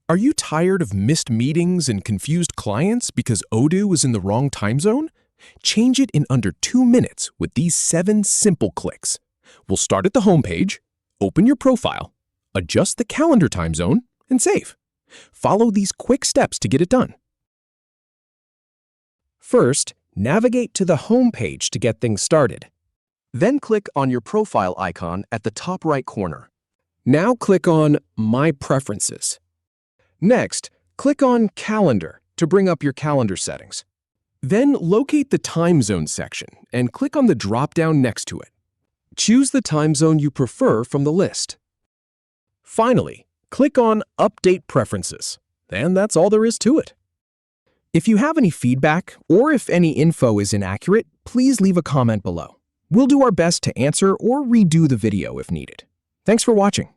Are you tired of missed meetings and confused clients because Odoo is in the wrong time zone? Change it in under 2 minutes with these 7 simple clicks. We'll start at the home page, open your profile, adjust the calendar time zone, and save. Follow these quick steps to get it done. First, navigate to the home page to get things started. Then click on your profile icon at the top right corner. Now click on My Preferences. Next, click on Calendar to bring up your calendar settings. Then locate the Time Zone section and click on the drop-down next to it. Choose the time zone you prefer from the list. Finally, click on Update Preferences, and that's all there is to it. If you have any feedback or if any info is inaccurate, please leave a comment below. We'll do our best to answer or redo the video if needed. Thanks for watching.